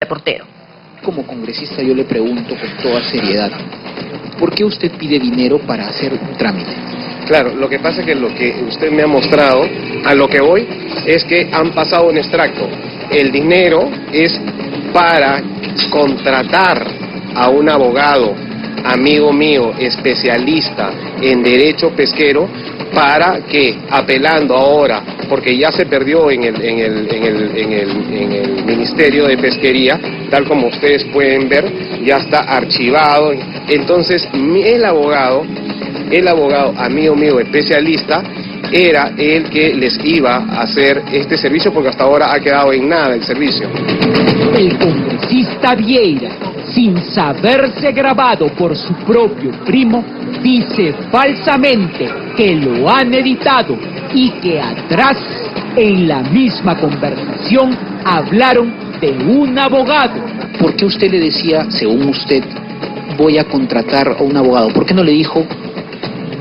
reportero. Como congresista yo le pregunto con toda seriedad, ¿por qué usted pide dinero para hacer un trámite? Claro, lo que pasa es que lo que usted me ha mostrado, a lo que voy, es que han pasado un extracto. El dinero es para contratar a un abogado, amigo mío, especialista en derecho pesquero, para que, apelando ahora, porque ya se perdió en el Ministerio de Pesquería, tal como ustedes pueden ver, ya está archivado. Entonces, el abogado, amigo mío, especialista, era el que les iba a hacer este servicio, porque hasta ahora ha quedado en nada el servicio. El congresista Vieira, sin saberse grabado por su propio primo, dice falsamente que lo han editado y que atrás, en la misma conversación, hablaron de un abogado. ¿Por qué usted le decía, según usted, voy a contratar a un abogado? ¿Por qué no le dijo,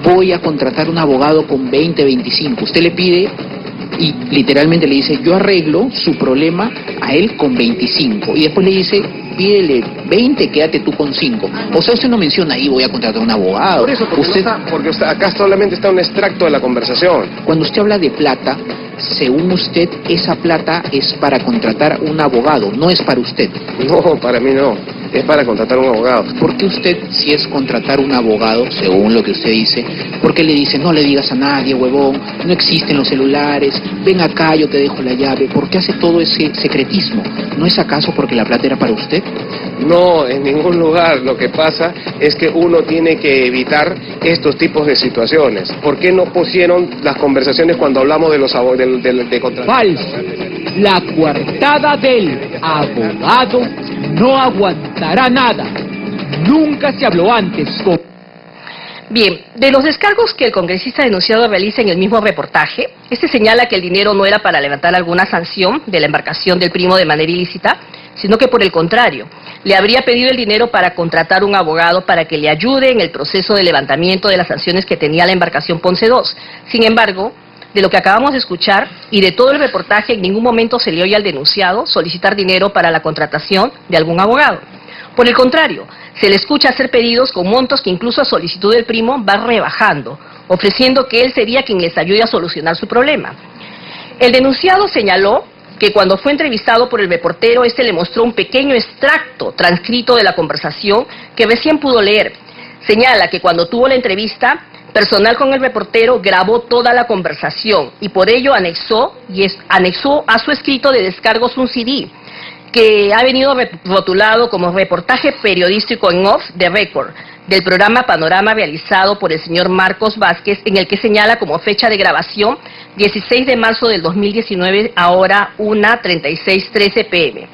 voy a contratar un abogado con 20, 25? Usted le pide y literalmente le dice, yo arreglo su problema a él con 25. Y después le dice, pídele 20, quédate tú con 5. O sea, usted no menciona ahí, voy a contratar a un abogado. Por eso, porque acá solamente está un extracto de la conversación. Cuando usted habla de plata, según usted, esa plata es para contratar un abogado, no es para usted. No, para mí no. Es para contratar un abogado. ¿Por qué usted, si es contratar un abogado, según lo que usted dice, por qué le dice, no le digas a nadie, huevón, no existen los celulares, ven acá, yo te dejo la llave? ¿Por qué hace todo ese secretismo? ¿No es acaso porque la plata era para usted? No, en ningún lugar. Lo que pasa es que uno tiene que evitar estos tipos de situaciones. ¿Por qué no pusieron las conversaciones cuando hablamos de los de contratos? Falso. La coartada del abogado no aguantará nada. Nunca se habló antes con... Bien, de los descargos que el congresista denunciado realiza en el mismo reportaje, este señala que el dinero no era para levantar alguna sanción de la embarcación del primo de manera ilícita, sino que por el contrario, le habría pedido el dinero para contratar un abogado para que le ayude en el proceso de levantamiento de las sanciones que tenía la embarcación Ponce II. Sin embargo, de lo que acabamos de escuchar y de todo el reportaje, en ningún momento se le oye al denunciado solicitar dinero para la contratación de algún abogado. Por el contrario, se le escucha hacer pedidos con montos que incluso a solicitud del primo va rebajando, ofreciendo que él sería quien les ayude a solucionar su problema. El denunciado señaló que cuando fue entrevistado por el reportero, este le mostró un pequeño extracto transcrito de la conversación que recién pudo leer. Señala que cuando tuvo la entrevista, personal con el reportero grabó toda la conversación y por ello anexó a su escrito de descargos un CD que ha venido rotulado como reportaje periodístico en off de Record del programa Panorama realizado por el señor Marcos Vázquez, en el que señala como fecha de grabación 16 de marzo del 2019, ahora 1:36:13 p.m.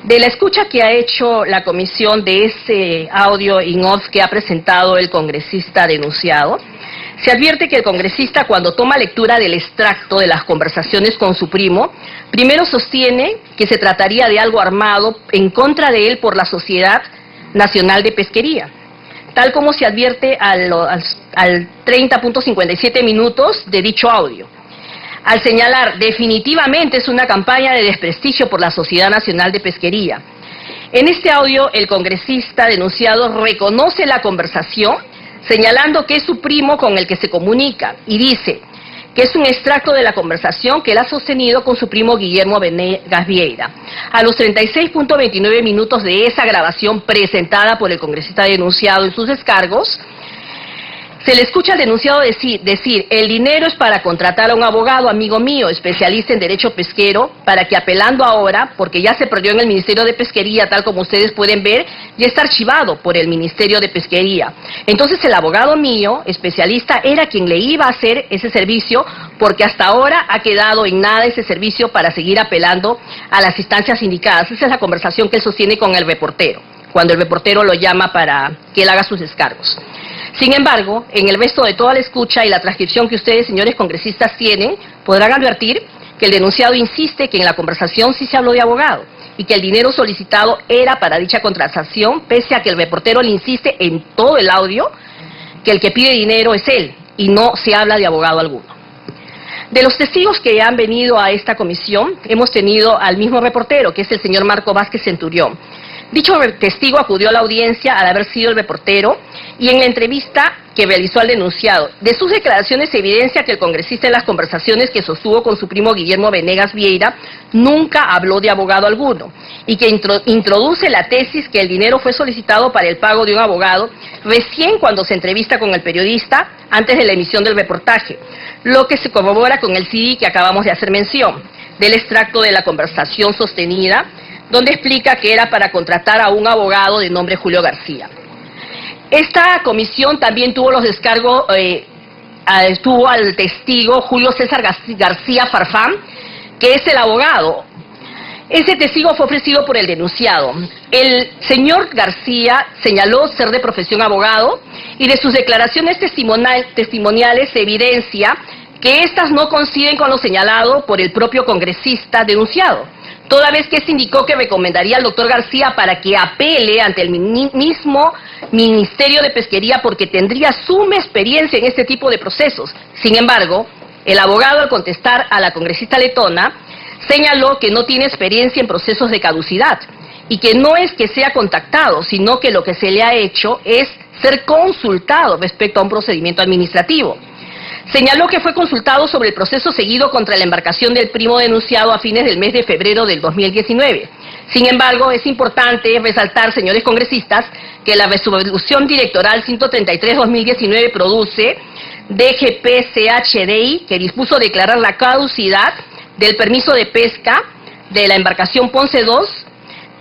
De la escucha que ha hecho la comisión de ese audio in off que ha presentado el congresista denunciado, se advierte que el congresista, cuando toma lectura del extracto de las conversaciones con su primo, primero sostiene que se trataría de algo armado en contra de él por la Sociedad Nacional de Pesquería, tal como se advierte al 30.57 minutos de dicho audio. Al señalar, definitivamente es una campaña de desprestigio por la Sociedad Nacional de Pesquería. En este audio, el congresista denunciado reconoce la conversación, señalando que es su primo con el que se comunica, y dice que es un extracto de la conversación que él ha sostenido con su primo Guillermo Venegas Vieira. A los 36.29 minutos de esa grabación presentada por el congresista denunciado en sus descargos, se le escucha al denunciado decir, el dinero es para contratar a un abogado, amigo mío, especialista en derecho pesquero, para que apelando ahora, porque ya se perdió en el Ministerio de Pesquería, tal como ustedes pueden ver, ya está archivado por el Ministerio de Pesquería. Entonces el abogado mío, especialista, era quien le iba a hacer ese servicio, porque hasta ahora ha quedado en nada ese servicio para seguir apelando a las instancias indicadas. Esa es la conversación que él sostiene con el reportero, cuando el reportero lo llama para que él haga sus descargos. Sin embargo, en el resto de toda la escucha y la transcripción que ustedes, señores congresistas, tienen, podrán advertir que el denunciado insiste que en la conversación sí se habló de abogado y que el dinero solicitado era para dicha contratación, pese a que el reportero le insiste en todo el audio que el que pide dinero es él y no se habla de abogado alguno. De los testigos que han venido a esta comisión, hemos tenido al mismo reportero, que es el señor Marco Vázquez Centurión. Dicho testigo acudió a la audiencia al haber sido el reportero y en la entrevista que realizó al denunciado. De sus declaraciones se evidencia que el congresista en las conversaciones que sostuvo con su primo Guillermo Venegas Vieira nunca habló de abogado alguno y que introduce la tesis que el dinero fue solicitado para el pago de un abogado recién cuando se entrevista con el periodista antes de la emisión del reportaje, lo que se corrobora con el CD que acabamos de hacer mención, del extracto de la conversación sostenida, donde explica que era para contratar a un abogado de nombre Julio García. Esta comisión también tuvo los descargos, tuvo al testigo Julio César García Farfán, que es el abogado. Ese testigo fue ofrecido por el denunciado. El señor García señaló ser de profesión abogado y de sus declaraciones testimoniales se evidencia que éstas no coinciden con lo señalado por el propio congresista denunciado, toda vez que se indicó que recomendaría al doctor García para que apele ante el mismo Ministerio de Pesquería porque tendría suma experiencia en este tipo de procesos. Sin embargo, el abogado, al contestar a la congresista letona, señaló que no tiene experiencia en procesos de caducidad y que no es que sea contactado, sino que lo que se le ha hecho es ser consultado respecto a un procedimiento administrativo. Señaló que fue consultado sobre el proceso seguido contra la embarcación del primo denunciado a fines del mes de febrero del 2019. Sin embargo, es importante resaltar, señores congresistas, que la resolución directoral 133-2019 produce DGP-CHDI, que dispuso declarar la caducidad del permiso de pesca de la embarcación Ponce II,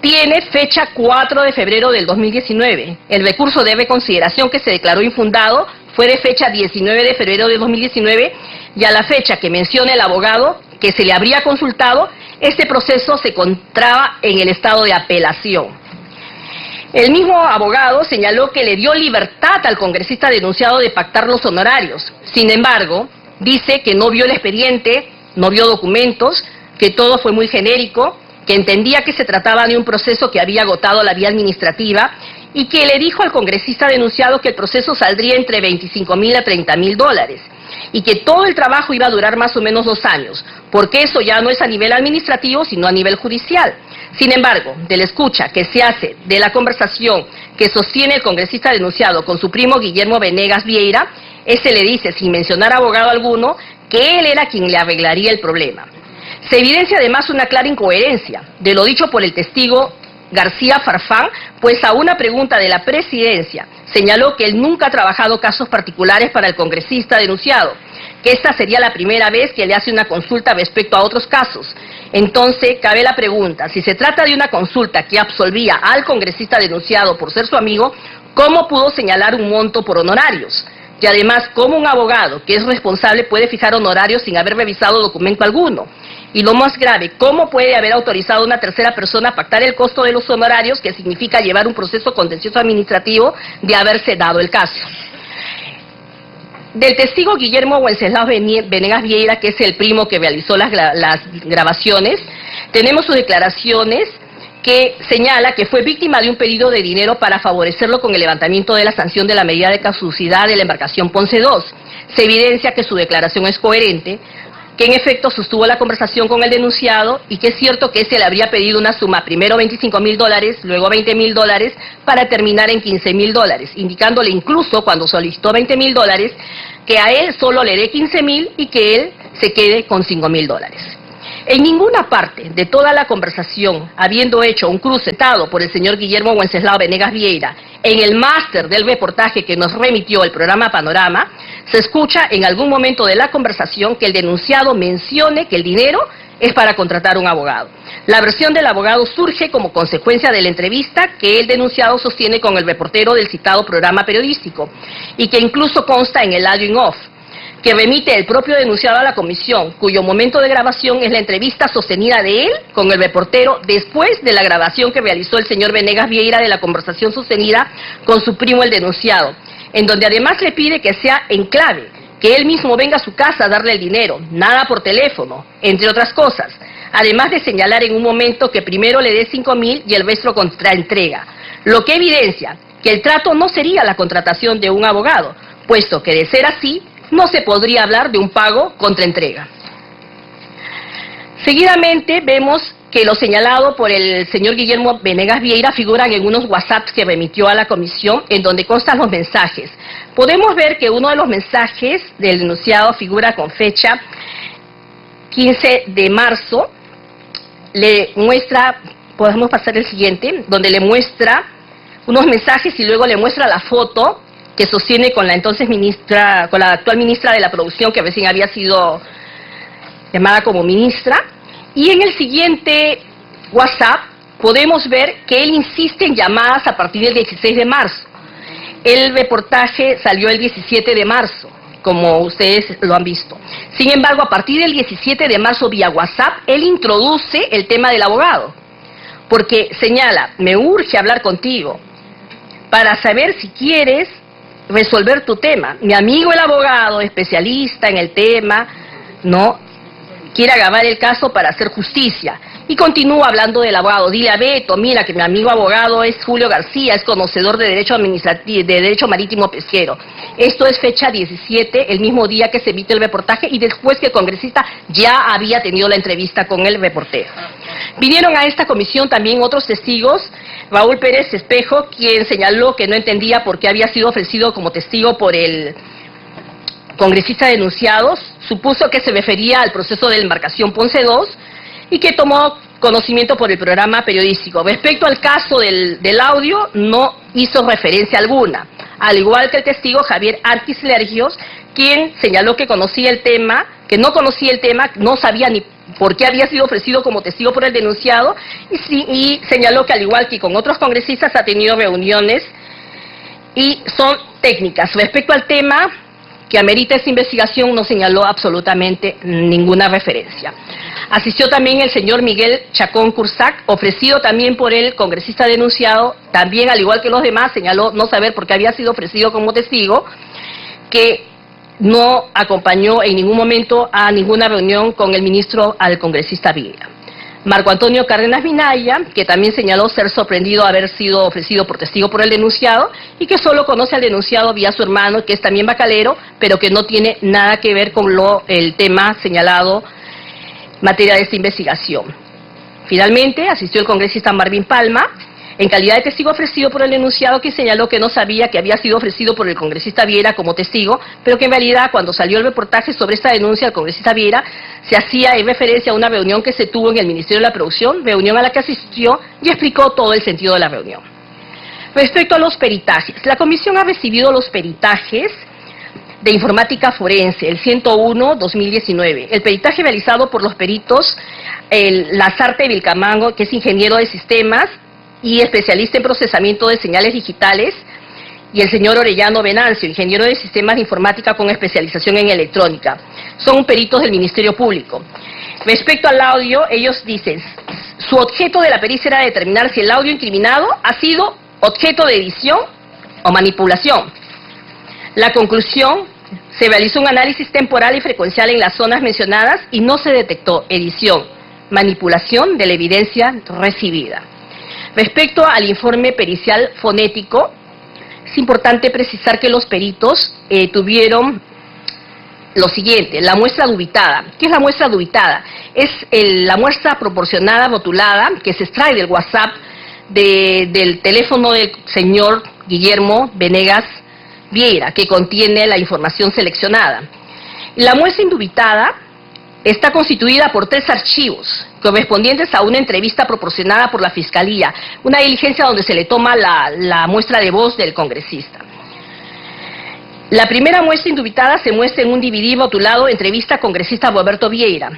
tiene fecha 4 de febrero del 2019. El recurso de reconsideración que se declaró infundado fue de fecha 19 de febrero de 2019 y a la fecha que menciona el abogado que se le habría consultado, este proceso se encontraba en el estado de apelación. El mismo abogado señaló que le dio libertad al congresista denunciado de pactar los honorarios. Sin embargo, dice que no vio el expediente, no vio documentos, que todo fue muy genérico, que entendía que se trataba de un proceso que había agotado la vía administrativa y que le dijo al congresista denunciado que el proceso saldría entre $25,000 a $30,000 y que todo el trabajo iba a durar más o menos 2 años, porque eso ya no es a nivel administrativo, sino a nivel judicial. Sin embargo, de la escucha que se hace de la conversación que sostiene el congresista denunciado con su primo Guillermo Venegas Vieira, ese le dice, sin mencionar abogado alguno, que él era quien le arreglaría el problema. Se evidencia además una clara incoherencia de lo dicho por el testigo García Farfán, pues a una pregunta de la presidencia señaló que él nunca ha trabajado casos particulares para el congresista denunciado, que esta sería la primera vez que le hace una consulta respecto a otros casos. Entonces, cabe la pregunta, si se trata de una consulta que absolvía al congresista denunciado por ser su amigo, ¿cómo pudo señalar un monto por honorarios? Y además, ¿cómo un abogado que es responsable puede fijar honorarios sin haber revisado documento alguno? Y lo más grave, ¿cómo puede haber autorizado a una tercera persona a pactar el costo de los honorarios, que significa llevar un proceso contencioso administrativo de haberse dado el caso? Del testigo Guillermo Wenceslao Venegas Vieira, que es el primo que realizó las grabaciones, tenemos sus declaraciones que señala que fue víctima de un pedido de dinero para favorecerlo con el levantamiento de la sanción de la medida de caducidad de la embarcación Ponce II. Se evidencia que su declaración es coherente, que en efecto sostuvo la conversación con el denunciado y que es cierto que se le habría pedido una suma, primero $25,000, luego $20,000, para terminar en $15,000, indicándole incluso cuando solicitó $20,000 que a él solo le dé $15,000 y que él se quede con $5,000. En ninguna parte de toda la conversación, habiendo hecho un cruce dado por el señor Guillermo Wenceslao Venegas Vieira en el máster del reportaje que nos remitió el programa Panorama, se escucha en algún momento de la conversación que el denunciado mencione que el dinero es para contratar un abogado. La versión del abogado surge como consecuencia de la entrevista que el denunciado sostiene con el reportero del citado programa periodístico y que incluso consta en el audio in off, que remite el propio denunciado a la comisión, cuyo momento de grabación es la entrevista sostenida de él con el reportero después de la grabación que realizó el señor Venegas Vieira de la conversación sostenida con su primo el denunciado, en donde además le pide que sea en clave, que él mismo venga a su casa a darle el dinero, nada por teléfono, entre otras cosas, además de señalar en un momento que primero le dé $5,000 y el resto contraentrega, lo que evidencia que el trato no sería la contratación de un abogado, puesto que de ser así, no se podría hablar de un pago contra entrega. Seguidamente vemos que lo señalado por el señor Guillermo Venegas Vieira figuran en unos WhatsApps que remitió a la comisión en donde constan los mensajes. Podemos ver que uno de los mensajes del denunciado figura con fecha 15 de marzo, le muestra, podemos pasar el siguiente, donde le muestra unos mensajes y luego le muestra la foto que sostiene con la entonces ministra, con la actual ministra de la Producción, que recién había sido llamada como ministra. Y en el siguiente WhatsApp podemos ver que él insiste en llamadas a partir del 16 de marzo. El reportaje salió el 17 de marzo, como ustedes lo han visto. Sin embargo, a partir del 17 de marzo vía WhatsApp, él introduce el tema del abogado, porque señala: me urge hablar contigo para saber si quieres resolver tu tema. Mi amigo el abogado, especialista en el tema, ¿no?, quiere agarrar el caso para hacer justicia. Y continúa hablando del abogado. Dile a Beto, mira, que mi amigo abogado es Julio García, es conocedor de derecho administrativo, de derecho marítimo pesquero. Esto es fecha 17, el mismo día que se emite el reportaje y después que el congresista ya había tenido la entrevista con el reportero. Vinieron a esta comisión también otros testigos. Raúl Pérez Espejo, quien señaló que no entendía por qué había sido ofrecido como testigo por el congresista denunciado, supuso que se refería al proceso de la embarcación Ponce II y que tomó conocimiento por el programa periodístico. Respecto al caso del audio, no hizo referencia alguna, al igual que el testigo Javier Arquis Lergios, quien señaló que conocía el tema, que no conocía el tema, no sabía ni por qué había sido ofrecido como testigo por el denunciado, y señaló que al igual que con otros congresistas ha tenido reuniones y son técnicas. Respecto al tema que amerita esta investigación, no señaló absolutamente ninguna referencia. Asistió también el señor Miguel Chacón Cursac, ofrecido también por el congresista denunciado, también al igual que los demás, señaló no saber por qué había sido ofrecido como testigo, que no acompañó en ningún momento a ninguna reunión con el ministro al congresista Vieira. Marco Antonio Cárdenas Minaya, que también señaló ser sorprendido haber sido ofrecido por testigo por el denunciado y que solo conoce al denunciado vía su hermano, que es también bacalero, pero que no tiene nada que ver con el tema señalado en materia de esta investigación. Finalmente, asistió el congresista Marvin Palma, en calidad de testigo ofrecido por el denunciado, que señaló que no sabía que había sido ofrecido por el congresista Vieira como testigo, pero que en realidad cuando salió el reportaje sobre esta denuncia del congresista Vieira, se hacía en referencia a una reunión que se tuvo en el Ministerio de la Producción, reunión a la que asistió y explicó todo el sentido de la reunión. Respecto a los peritajes, la comisión ha recibido los peritajes de informática forense, el 101-2019, el peritaje realizado por los peritos Lazarte Vilcamango, que es ingeniero de sistemas y especialista en procesamiento de señales digitales, y el señor Orellano Venancio, ingeniero de sistemas de informática con especialización en electrónica. Son peritos del Ministerio Público. Respecto al audio, ellos dicen, su objeto de la pericia era determinar si el audio incriminado ha sido objeto de edición o manipulación. La conclusión: se realizó un análisis temporal y frecuencial en las zonas mencionadas y no se detectó edición, manipulación de la evidencia recibida. Respecto al informe pericial fonético, es importante precisar que los peritos tuvieron lo siguiente: la muestra dubitada. ¿Qué es la muestra dubitada? Es la muestra proporcionada, rotulada, que se extrae del WhatsApp del teléfono del señor Guillermo Venegas Vieira, que contiene la información seleccionada. La muestra indubitada está constituida por 3 archivos correspondientes a una entrevista proporcionada por la Fiscalía, una diligencia donde se le toma la muestra de voz del congresista. La primera muestra indubitada se muestra en un DVD rotulado entrevista congresista Roberto Vieira,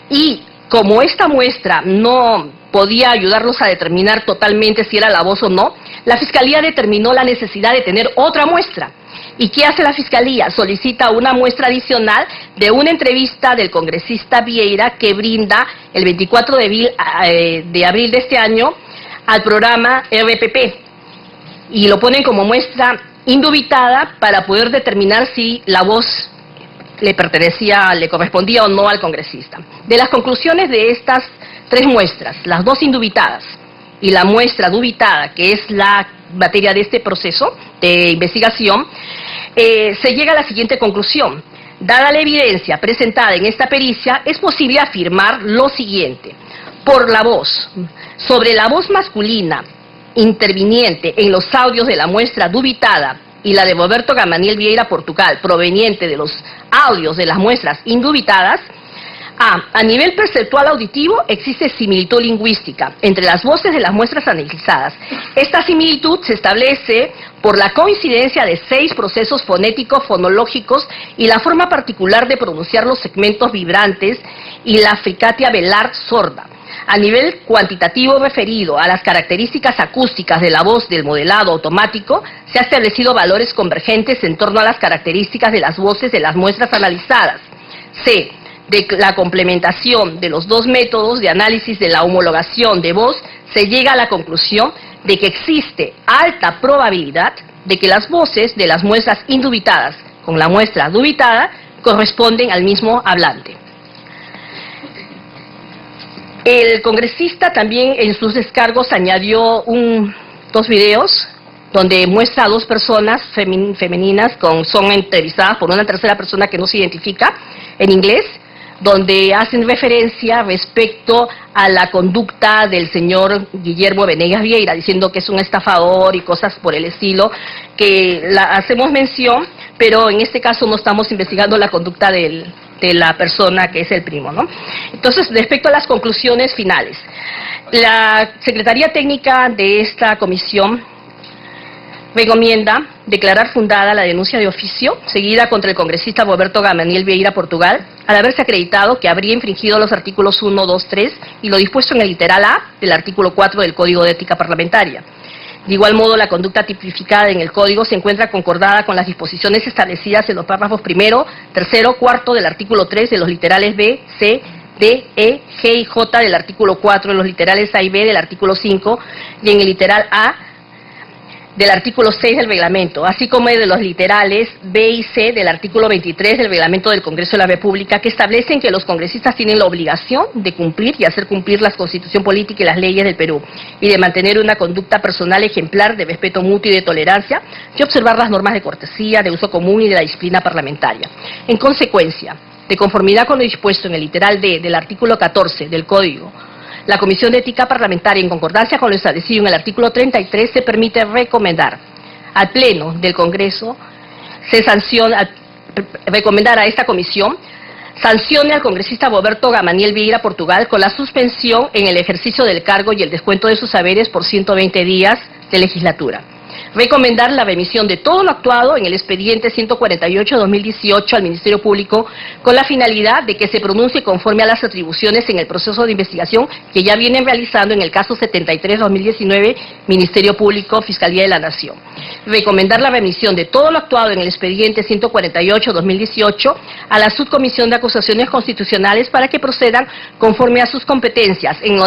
y como esta muestra no podía ayudarlos a determinar totalmente si era la voz o no, la Fiscalía determinó la necesidad de tener otra muestra. ¿Y qué hace la Fiscalía? Solicita una muestra adicional de una entrevista del congresista Vieira que brinda el 24 de abril de este año al programa RPP, y lo ponen como muestra indubitada para poder determinar si la voz le correspondía o no al congresista. De las conclusiones de estas 3 muestras, las 2 indubitadas y la muestra dubitada, que es la materia de este proceso de investigación, se llega a la siguiente conclusión: Dada la evidencia presentada en esta pericia, es posible afirmar lo siguiente. Por la voz, sobre la voz masculina interviniente en los audios de la muestra dubitada y la de Roberto Gamaniel Vieira Portugal, proveniente de los audios de las muestras indubitadas, a nivel perceptual auditivo existe similitud lingüística entre las voces de las muestras analizadas. Esta similitud se establece por la coincidencia de 6 procesos fonéticos fonológicos y la forma particular de pronunciar los segmentos vibrantes y la fricatia velar sorda. A nivel cuantitativo referido a las características acústicas de la voz del modelado automático, se han establecido valores convergentes en torno a las características de las voces de las muestras analizadas. C. De la complementación de los dos métodos de análisis de la homologación de voz, se llega a la conclusión de que existe alta probabilidad de que las voces de las muestras indubitadas con la muestra dubitada corresponden al mismo hablante. El congresista también en sus descargos añadió 2 videos donde muestra a 2 personas femeninas son entrevistadas por una tercera persona que no se identifica en inglés, donde hacen referencia respecto a la conducta del señor Guillermo Venegas Vieira, diciendo que es un estafador y cosas por el estilo, que hacemos mención, pero en este caso no estamos investigando la conducta de la persona que es el primo, ¿no? Entonces, respecto a las conclusiones finales, la Secretaría Técnica de esta comisión recomienda declarar fundada la denuncia de oficio seguida contra el congresista Roberto Gamaniel Vieira Portugal, al haberse acreditado que habría infringido los artículos 1, 2, 3 y lo dispuesto en el literal A del artículo 4 del Código de Ética Parlamentaria. De igual modo, la conducta tipificada en el Código se encuentra concordada con las disposiciones establecidas en los párrafos primero, tercero, cuarto del artículo 3 de los literales B, C, D, E, G y J del artículo 4, en los literales A y B del artículo 5 y en el literal A del artículo 6 del reglamento, así como de los literales B y C del artículo 23 del reglamento del Congreso de la República, que establecen que los congresistas tienen la obligación de cumplir y hacer cumplir la Constitución Política y las leyes del Perú, y de mantener una conducta personal ejemplar de respeto mutuo y de tolerancia, y observar las normas de cortesía, de uso común y de la disciplina parlamentaria. En consecuencia, de conformidad con lo dispuesto en el literal D del artículo 14 del Código, la Comisión de Ética Parlamentaria, en concordancia con lo establecido en el artículo 33, se permite recomendar al Pleno del Congreso, recomendar a esta comisión, sancione al congresista Roberto Gamaniel Vieira Portugal con la suspensión en el ejercicio del cargo y el descuento de sus haberes por 120 días de legislatura. Recomendar la remisión de todo lo actuado en el expediente 148-2018 al Ministerio Público con la finalidad de que se pronuncie conforme a las atribuciones en el proceso de investigación que ya vienen realizando en el caso 73-2019 Ministerio Público, Fiscalía de la Nación. Recomendar la remisión de todo lo actuado en el expediente 148-2018 a la Subcomisión de Acusaciones Constitucionales para que procedan conforme a sus competencias en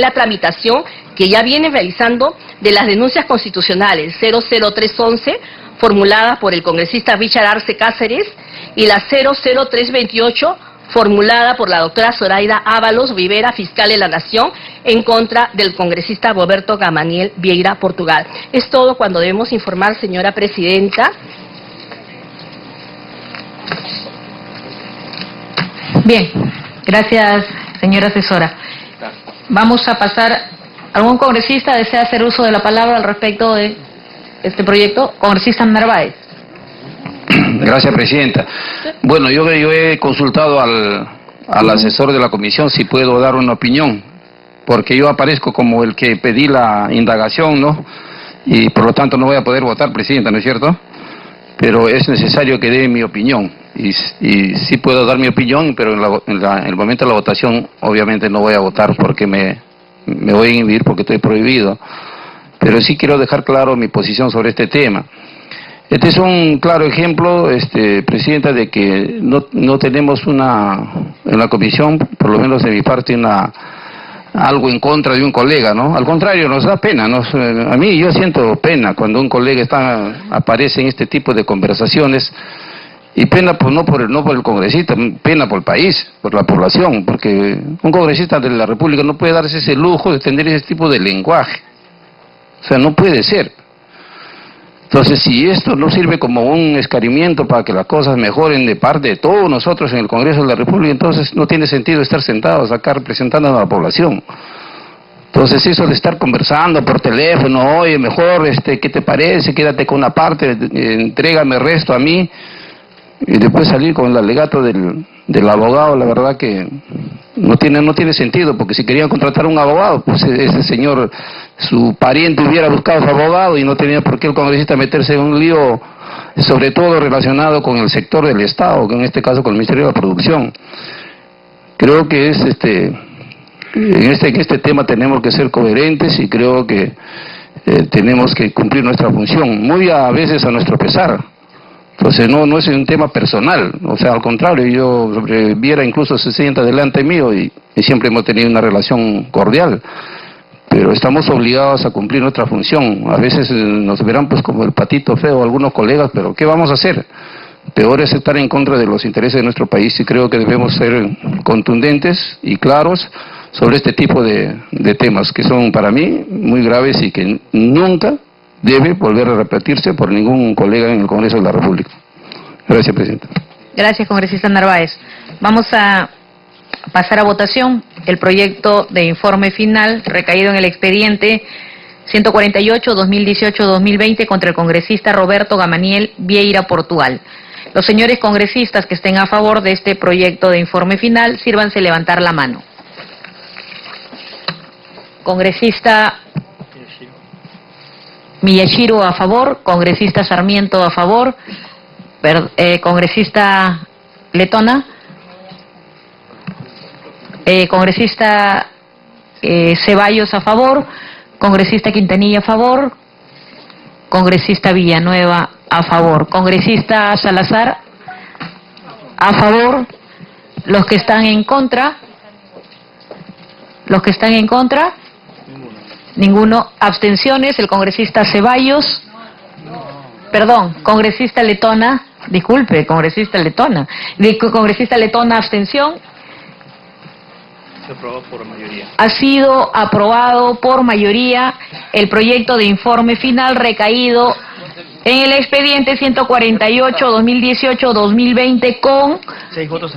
la tramitación que ya viene realizando de las denuncias constitucionales 00311, formulada por el congresista Richard Arce Cáceres, y la 00328, formulada por la doctora Zoraida Ábalos Rivera, fiscal de la Nación, en contra del congresista Roberto Gamaniel Vieira Portugal. Es todo cuando debemos informar, señora presidenta. Bien, gracias, señora asesora. Vamos a pasar. ¿Algún congresista desea hacer uso de la palabra al respecto de este proyecto? Congresista Narváez. Gracias, presidenta. Bueno, yo he consultado al asesor de la comisión si puedo dar una opinión, porque yo aparezco como el que pedí la indagación, ¿no? Y por lo tanto no voy a poder votar, presidenta, ¿no es cierto? Pero es necesario que dé mi opinión. Y sí puedo dar mi opinión, pero en el momento de la votación obviamente no voy a votar porque me voy a inhibir porque estoy prohibido, pero sí quiero dejar claro mi posición sobre este tema. Este es un claro ejemplo, presidenta, de que no tenemos en la comisión, por lo menos de mi parte, algo en contra de un colega, ¿no? Al contrario, nos da pena, a mí yo siento pena cuando un colega aparece en este tipo de conversaciones. Y pena no por el congresista, pena por el país, por la población, porque un congresista de la República no puede darse ese lujo de tener ese tipo de lenguaje. O sea, no puede ser. Entonces, si esto no sirve como un escarmiento para que las cosas mejoren de parte de todos nosotros en el Congreso de la República, entonces no tiene sentido estar sentados acá representando a la población. Entonces, eso de estar conversando por teléfono, oye, mejor, ¿qué te parece? Quédate con una parte, entrégame el resto a mí, y después salir con el alegato del abogado, la verdad que no tiene sentido, porque si querían contratar a un abogado, pues ese señor, su pariente hubiera buscado a su abogado y no tenía por qué el congresista meterse en un lío, sobre todo relacionado con el sector del Estado, que en este caso con el Ministerio de la Producción. Creo que es en este tema tenemos que ser coherentes y creo que tenemos que cumplir nuestra función, muy a veces a nuestro pesar. Entonces no es un tema personal, o sea, al contrario, yo Viera incluso se sienta delante mío y siempre hemos tenido una relación cordial, pero estamos obligados a cumplir nuestra función. A veces nos verán pues como el patito feo algunos colegas, pero ¿qué vamos a hacer? Peor es estar en contra de los intereses de nuestro país y creo que debemos ser contundentes y claros sobre este tipo de temas que son para mí muy graves y que nunca debe volver a repetirse por ningún colega en el Congreso de la República. Gracias, Presidenta. Gracias, congresista Narváez. Vamos a pasar a votación el proyecto de informe final recaído en el expediente 148-2018-2020 contra el congresista Roberto Gamaniel Vieira Portugal. Los señores congresistas que estén a favor de este proyecto de informe final, sírvanse levantar la mano. Congresista Miyashiro a favor, congresista Sarmiento a favor, congresista Letona, congresista Ceballos a favor, congresista Quintanilla a favor, congresista Villanueva a favor, congresista Salazar a favor, los que están en contra, ninguno, abstenciones, el congresista Ceballos, congresista Letona, disculpe, congresista Letona, abstención. Se aprobó por mayoría. Ha sido aprobado por mayoría el proyecto de informe final recaído en el expediente 148-2018-2020 con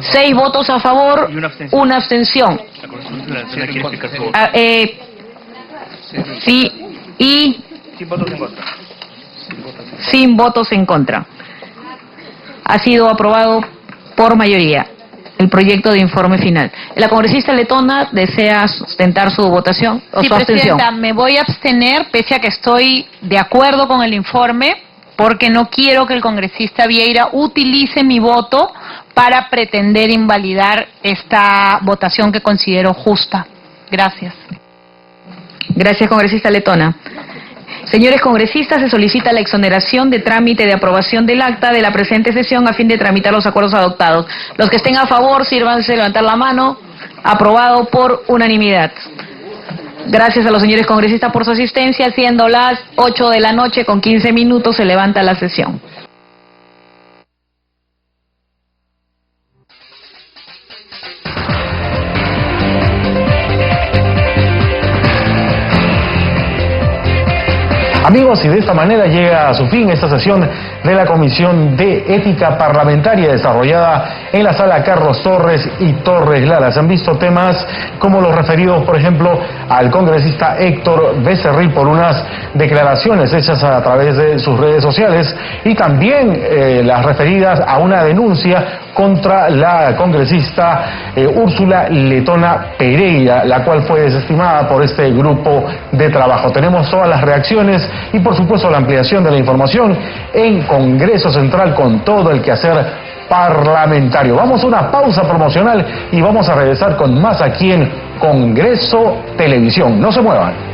6 votos a favor, una abstención. Sí, y sin votos en contra. Ha sido aprobado por mayoría el proyecto de informe final. ¿La congresista Letona desea sustentar su votación o sí, su abstención? Presidenta, me voy a abstener pese a que estoy de acuerdo con el informe, porque no quiero que el congresista Vieira utilice mi voto para pretender invalidar esta votación que considero justa. Gracias. Gracias, congresista Letona. Señores congresistas, se solicita la exoneración de trámite de aprobación del acta de la presente sesión a fin de tramitar los acuerdos adoptados. Los que estén a favor, sírvanse levantar la mano. Aprobado por unanimidad. Gracias a los señores congresistas por su asistencia. Siendo las 8 de la noche con 15 minutos, se levanta la sesión. Amigos, y de esta manera llega a su fin esta sesión de la Comisión de Ética Parlamentaria desarrollada en la Sala Carlos Torres y Torres Lara. Se han visto temas como los referidos, por ejemplo, al congresista Héctor Becerril por unas declaraciones hechas a través de sus redes sociales y también las referidas a una denuncia contra la congresista Úrsula Letona Pereira, la cual fue desestimada por este grupo de trabajo. Tenemos todas las reacciones y por supuesto la ampliación de la información en Congreso Central con todo el quehacer parlamentario. Vamos a una pausa promocional y vamos a regresar con más aquí en Congreso Televisión. No se muevan.